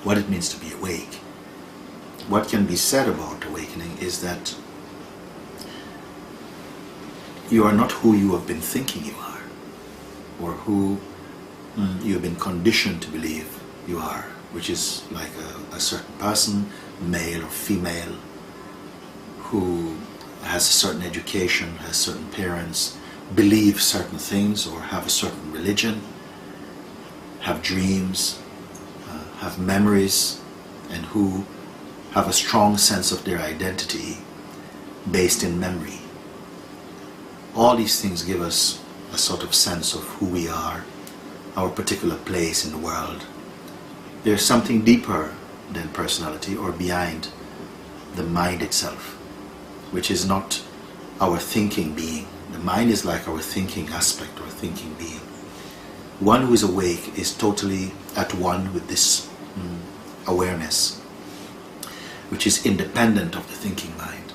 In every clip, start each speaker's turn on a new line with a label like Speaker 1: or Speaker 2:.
Speaker 1: what it means to be awake. What can be said about awakening is that you are not who you have been thinking you are, or who you have been conditioned to believe you are, which is like a certain person, male or female, who has a certain education, has certain parents, believe certain things, or have a certain religion, have dreams, have memories, and who have a strong sense of their identity based in memory. All these things give us a sort of sense of who we are, our particular place in the world. There's something deeper than personality or behind the mind itself, which is not our thinking being. The mind is like our thinking aspect or thinking being. One who is awake is totally at one with this awareness, which is independent of the thinking mind.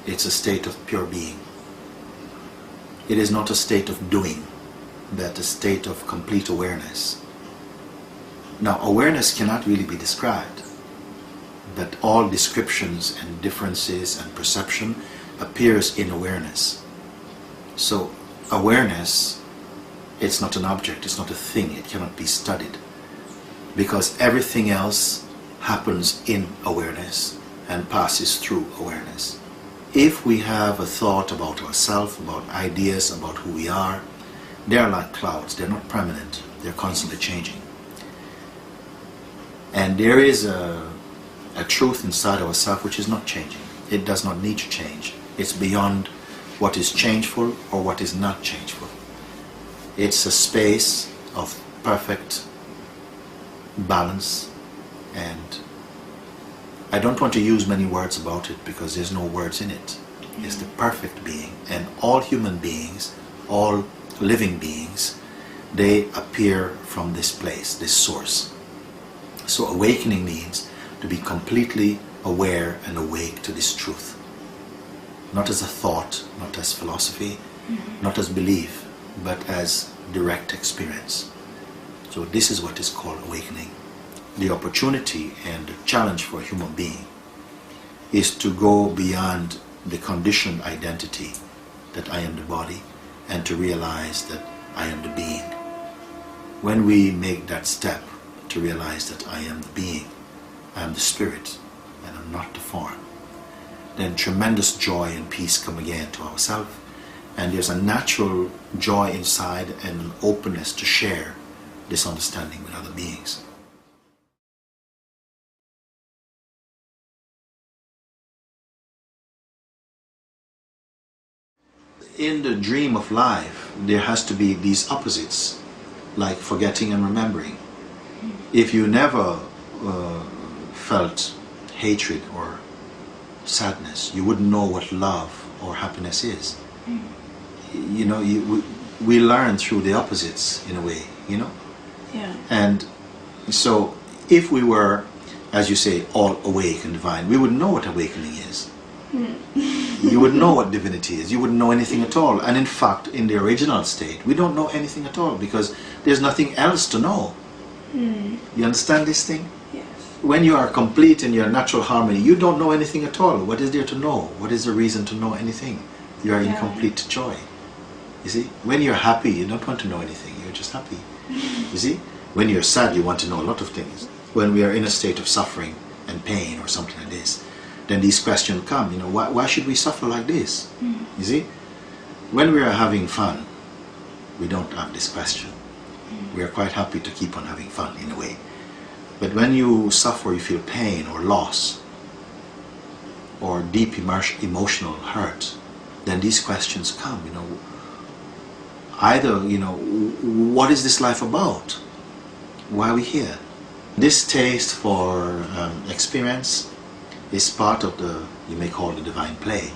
Speaker 1: It's a state of pure being. It is not a state of doing, but a state of complete awareness. Now, awareness cannot really be described, but all descriptions and differences and perception appears in awareness. So awareness, it's not an object, it's not a thing, it cannot be studied, because everything else happens in awareness and passes through awareness. If we have a thought about ourselves, about ideas, about who we are, they are like clouds, they're not permanent, they're constantly changing. And there is a truth inside ourselves which is not changing. It does not need to change. It's beyond what is changeful or what is not changeful. It's a space of perfect balance, and I don't want to use many words about it because there's no words in it. It's the perfect being, and all human beings, all living beings, they appear from this place, this source. So awakening means to be completely aware and awake to this truth. Not as a thought, not as philosophy, not as belief, but as direct experience. So this is what is called awakening. The opportunity and the challenge for a human being is to go beyond the conditioned identity that I am the body, and to realize that I am the being. When we make that step to realize that I am the being, I am the spirit, and I'm not the form, then tremendous joy and peace come again to ourselves, and there's a natural joy inside and an openness to share this understanding with other beings. In the dream of life, there has to be these opposites, like forgetting and remembering. If you never felt hatred or sadness, you wouldn't know what love or happiness is. You know, we learn through the opposites in a way, you know?
Speaker 2: Yeah.
Speaker 1: And so if we were, as you say, all awake and divine, we would know what awakening is. You wouldn't know what divinity is. You wouldn't know anything at all. And in fact, in the original state, we don't know anything at all because there's nothing else to know. You understand this thing?
Speaker 2: Yes.
Speaker 1: When you are complete in your natural harmony, you don't know anything at all. What is there to know? What is the reason to know anything? You are in complete joy. You see? When you're happy, you don't want to know anything. You're just happy. You see? When you're sad, you want to know a lot of things. When we are in a state of suffering and pain or something like this, then these questions come, you know, why should we suffer like this? You see? When we are having fun, we don't have this question. We are quite happy to keep on having fun in a way. But when you suffer, you feel pain or loss or deep emotional hurt, then these questions come, you know. Either, you know, what is this life about? Why are we here? This taste for experience is part of the, you may call it, the divine play,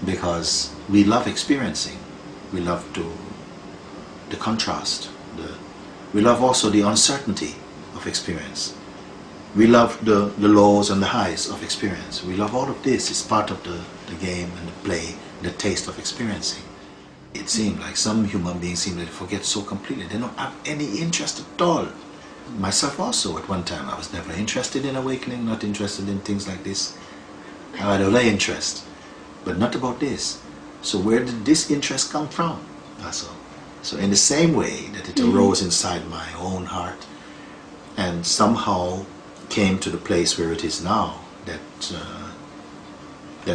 Speaker 1: because we love experiencing. We love the contrast. We love also the uncertainty of experience. We love the lows and the highs of experience. We love all of this. It's part of the game and the play, the taste of experiencing. It seems like some human beings seem to forget so completely. They don't have any interest at all Myself also, at one time, I was never interested in awakening, not interested in things like this. I had other interest, but not about this. So where did this interest come from? That's all. So in the same way that it arose inside my own heart and somehow came to the place where it is now, that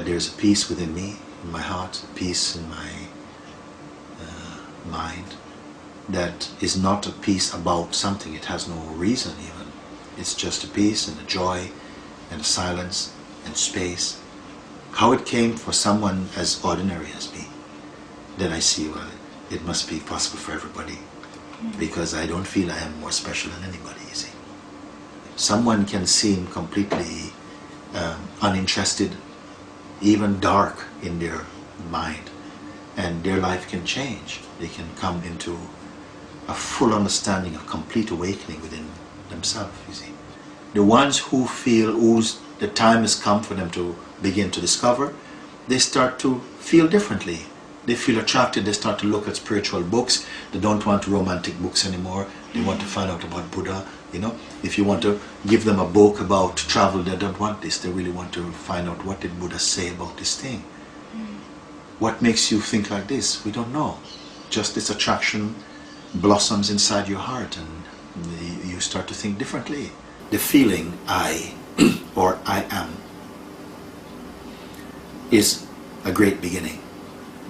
Speaker 1: there's a peace within me, in my heart, a peace in my mind, that is not a peace about something. It has no reason even. It's just a peace and a joy and a silence and space. How it came for someone as ordinary as me, then I see, well, it must be possible for everybody, because I don't feel I am more special than anybody, you see. Someone can seem completely uninterested, even dark in their mind, and their life can change. They can come into a full understanding of complete awakening within themselves, you see. The ones who feel the time has come for them to begin to discover, they start to feel differently. They feel attracted, they start to look at spiritual books. They don't want romantic books anymore. They want to find out about Buddha, you know. If you want to give them a book about travel, they don't want this. They really want to find out, what did Buddha say about this thing? What makes you think like this? We don't know. Just this attraction blossoms inside your heart and you start to think differently. The feeling I or I am is a great beginning.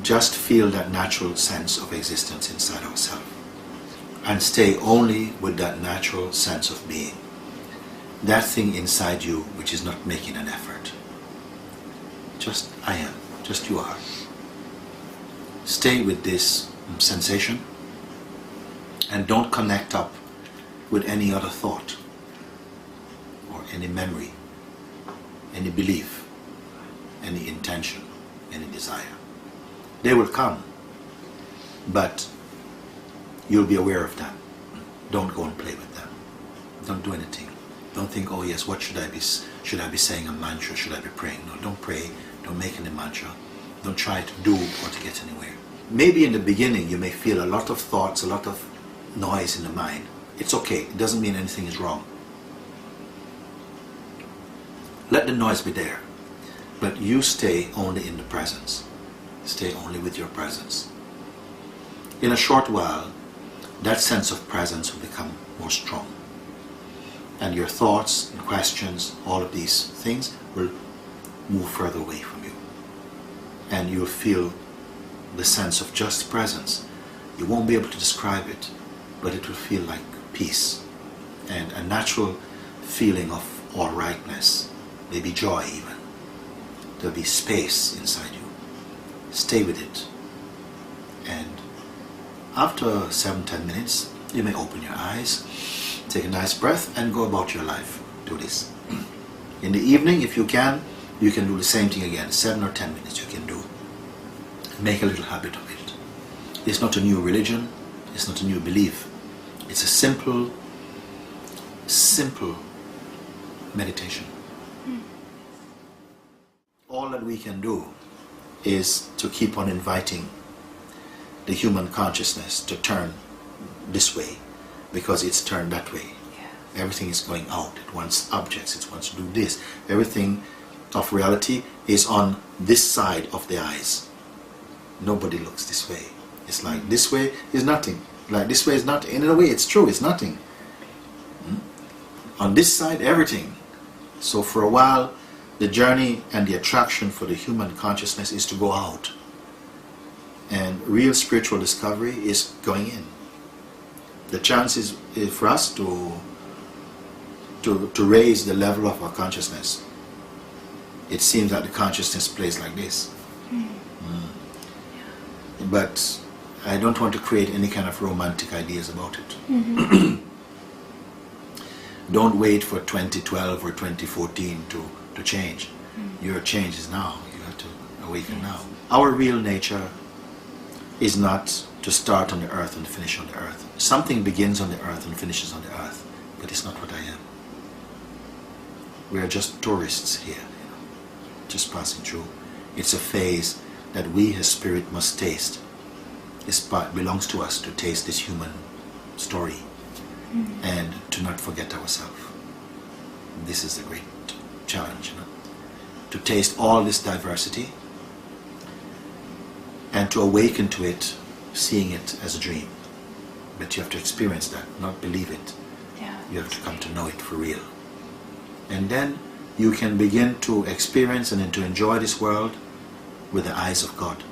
Speaker 1: Just feel that natural sense of existence inside ourselves and stay only with that natural sense of being. That thing inside you which is not making an effort. Just I am, just you are. Stay with this sensation and don't connect up with any other thought or any memory, any belief, any intention, any desire. They will come, but you'll be aware of them. Don't go and play with them. Don't do anything. Don't think, oh yes, what should I be saying a mantra? Should I be praying? No, don't pray. Don't make any mantra. Don't try to do or to get anywhere. Maybe in the beginning you may feel a lot of thoughts, a lot of noise in the mind. It's okay. It doesn't mean anything is wrong. Let the noise be there, but you stay only in the presence. Stay only with your presence. In a short while, that sense of presence will become more strong. And your thoughts and questions, all of these things, will move further away from you. And you'll feel the sense of just presence. You won't be able to describe it, but it will feel like peace and a natural feeling of all rightness, maybe joy even. There'll be space inside you. Stay with it. And after 7-10 minutes, you may open your eyes, take a nice breath, and go about your life. Do this. In the evening, if you can do the same thing again. 7 or 10 minutes you can do. Make a little habit of it. It's not a new religion. It's not a new belief. It's a simple meditation. All that we can do is to keep on inviting the human consciousness to turn this way, because it's turned that way. Yeah. Everything is going out. It wants objects. It wants to do this. Everything of reality is on this side of the eyes. Nobody looks this way. It's like this way is nothing. Like this way is nothing. In a way, it's true. It's nothing. On this side, everything. So for a while, the journey and the attraction for the human consciousness is to go out. And real spiritual discovery is going in. The chance is for us to raise the level of our consciousness. It seems that the consciousness plays like this. But I don't want to create any kind of romantic ideas about it. Don't wait for 2012 or 2014 to change. Your change is now. You have to awaken now. Our real nature is not to start on the earth and finish on the earth. Something begins on the earth and finishes on the earth, but it's not what I am. We are just tourists here, just passing through. It's a phase that we as spirit must taste. This part belongs to us to taste this human story and to not forget ourselves. This is the great challenge, you know? To taste all this diversity and to awaken to it, seeing it as a dream. But you have to experience that, not believe it.
Speaker 2: Yeah.
Speaker 1: You have to come to know it for real. And then you can begin to experience and to enjoy this world with the eyes of God.